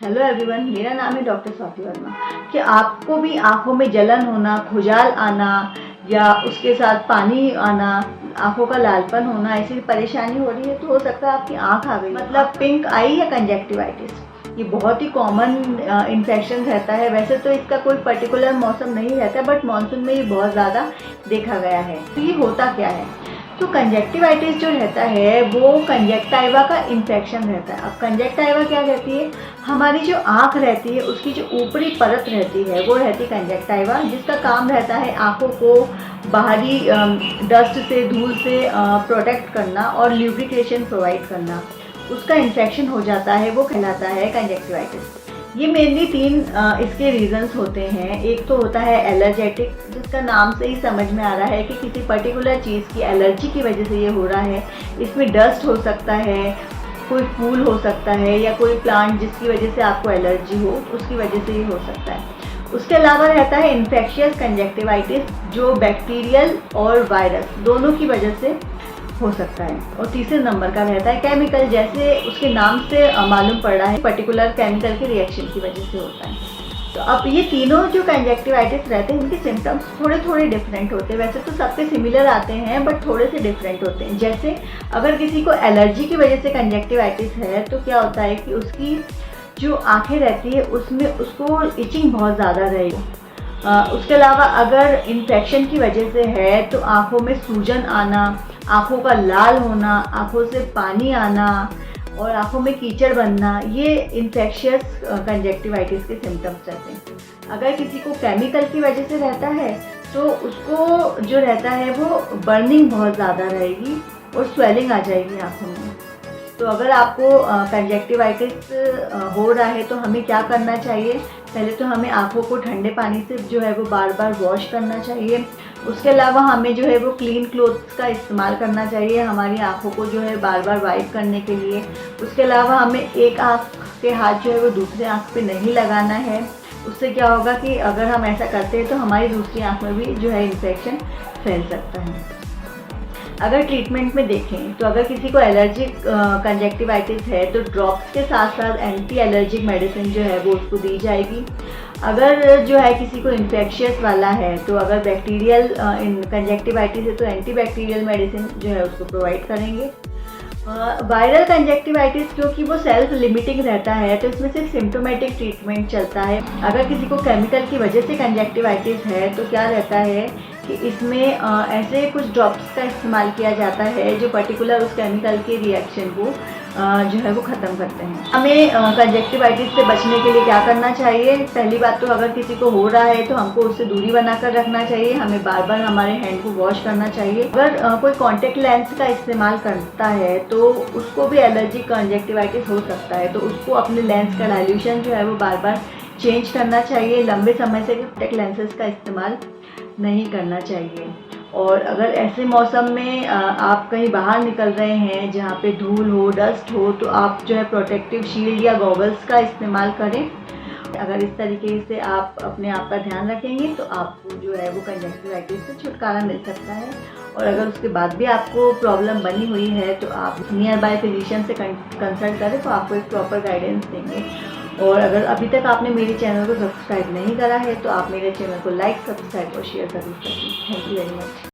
Hello everyone, मेरा नाम है डॉक्टर स्वाति वर्मा। कि आपको भी आँखों में जलन होना, खुजाल आना या उसके साथ पानी आना, आँखों का लालपन होना, ऐसी परेशानी हो रही है तो हो सकता है आपकी आँख आ गई, मतलब पिंक आई या कंजक्टिवाइटिस। ये बहुत ही कॉमन इन्फेक्शन रहता है। वैसे तो इसका कोई पर्टिकुलर मौसम नहीं रहता, बट मानसून में ये बहुत ज़्यादा देखा गया है। तो ये होता क्या है? तो कंजक्टिवाइटिस जो रहता है वो कंजक्टाइवा का इन्फेक्शन रहता है। अब कंजक्टाइवा क्या रहती है? हमारी जो आँख रहती है उसकी जो ऊपरी परत रहती है वो रहती है कंजक्टाइवा, जिसका काम रहता है आँखों को बाहरी डस्ट से, धूल से प्रोटेक्ट करना और ल्यूब्रिकेशन प्रोवाइड करना। उसका इन्फेक्शन हो जाता है, वो कहलाता है कंजक्टिवाइटिस। ये मेनली तीन इसके रीजंस होते हैं। एक तो होता है एलर्जेटिक, जिसका नाम से ही समझ में आ रहा है कि किसी पर्टिकुलर चीज़ की एलर्जी की वजह से ये हो रहा है। इसमें डस्ट हो सकता है, कोई फूल हो सकता है, या कोई प्लांट जिसकी वजह से आपको एलर्जी हो उसकी वजह से ये हो सकता है। उसके अलावा रहता है इन्फेक्शियस कंजक्टिवाइटिस, जो बैक्टीरियल और वायरस दोनों की वजह से हो सकता है। और तीसरे नंबर का रहता है केमिकल, जैसे उसके नाम से मालूम पड़ रहा है, पर्टिकुलर केमिकल के रिएक्शन की वजह से होता है। तो अब ये तीनों जो कंजक्टिवाइटिस रहते हैं इनके सिम्टम्स थोड़े थोड़े डिफरेंट होते हैं। वैसे तो सबके सिमिलर आते हैं, बट थोड़े से डिफरेंट होते हैं। जैसे अगर किसी को एलर्जी की वजह से कंजक्टिवाइटिस है तो क्या होता है कि उसकी जो आँखें रहती है उसमें उसको इचिंग बहुत ज़्यादा रहेगी। उसके अलावा अगर इन्फेक्शन की वजह से है तो आँखों में सूजन आना, आँखों का लाल होना, आँखों से पानी आना और आँखों में कीचड़ बनना, ये इन्फेक्शियस कंजक्टिवाइटिस के सिम्टम्स रहते हैं। अगर किसी को केमिकल की वजह से रहता है तो उसको जो रहता है वो बर्निंग बहुत ज़्यादा रहेगी और स्वेलिंग आ जाएगी आँखों में। तो अगर आपको कंजक्टिवाइटिस हो रहा है तो हमें क्या करना चाहिए? पहले तो हमें आँखों को ठंडे पानी से जो है वो बार बार वॉश करना चाहिए। उसके अलावा हमें जो है वो क्लीन क्लोथ्स का इस्तेमाल करना चाहिए हमारी आँखों को जो है बार बार वाइप करने के लिए। उसके अलावा हमें एक आँख के हाथ जो है वो दूसरे आँख पे नहीं लगाना है। उससे क्या होगा कि अगर हम ऐसा करते हैं तो हमारी दूसरी आँख में भी जो है इन्फेक्शन फैल सकता है। अगर ट्रीटमेंट में देखें तो अगर किसी को एलर्जिक कंजक्टिवाइटिस है तो ड्रॉप्स के साथ साथ एंटी एलर्जिक मेडिसिन जो है वो उसको दी जाएगी। अगर जो है किसी को इन्फेक्शियस वाला है तो अगर बैक्टीरियल कंजक्टिवाइटिस है तो एंटी बैक्टीरियल मेडिसिन जो है उसको प्रोवाइड करेंगे। वायरल कंजक्टिवाइटिस क्योंकि वो सेल्फ लिमिटिंग रहता है तो इसमें सिर्फ सिम्टोमेटिक ट्रीटमेंट चलता है। अगर किसी को केमिकल की वजह से कंजक्टिवाइटिस है तो क्या रहता है कि इसमें ऐसे कुछ ड्रॉप्स का इस्तेमाल किया जाता है जो पर्टिकुलर उस केमिकल के रिएक्शन को जो है वो ख़त्म करते हैं। हमें कंजक्टिवाइटिस से बचने के लिए क्या करना चाहिए? पहली बात तो अगर किसी को हो रहा है तो हमको उससे दूरी बनाकर रखना चाहिए। हमें बार बार हमारे हैंड को वॉश करना चाहिए। अगर कोई कॉन्टेक्ट लेंस का इस्तेमाल करता है तो उसको भी एलर्जिक कंजक्टिवाइटिस हो सकता है, तो उसको अपने लेंस का डाइल्यूशन जो है वो बार बार चेंज करना चाहिए। लंबे समय से कॉन्टेक्ट लेंसेज का इस्तेमाल नहीं करना चाहिए। और अगर ऐसे मौसम में आप कहीं बाहर निकल रहे हैं जहाँ पे धूल हो, डस्ट हो, तो आप जो है प्रोटेक्टिव शील्ड या गॉगल्स का इस्तेमाल करें। अगर इस तरीके से आप अपने आप का ध्यान रखेंगे तो आपको जो है वो कंजक्टिवाइटिस से छुटकारा मिल सकता है। और अगर उसके बाद भी आपको प्रॉब्लम बनी हुई है तो आप नियर बाय फिजिशियन से कंसल्ट करें, तो आपको एक प्रॉपर गाइडेंस देंगे। और अगर अभी तक आपने मेरे चैनल को सब्सक्राइब नहीं करा है तो आप मेरे चैनल को लाइक, सब्सक्राइब और शेयर ज़रूर करें। Thank you very much.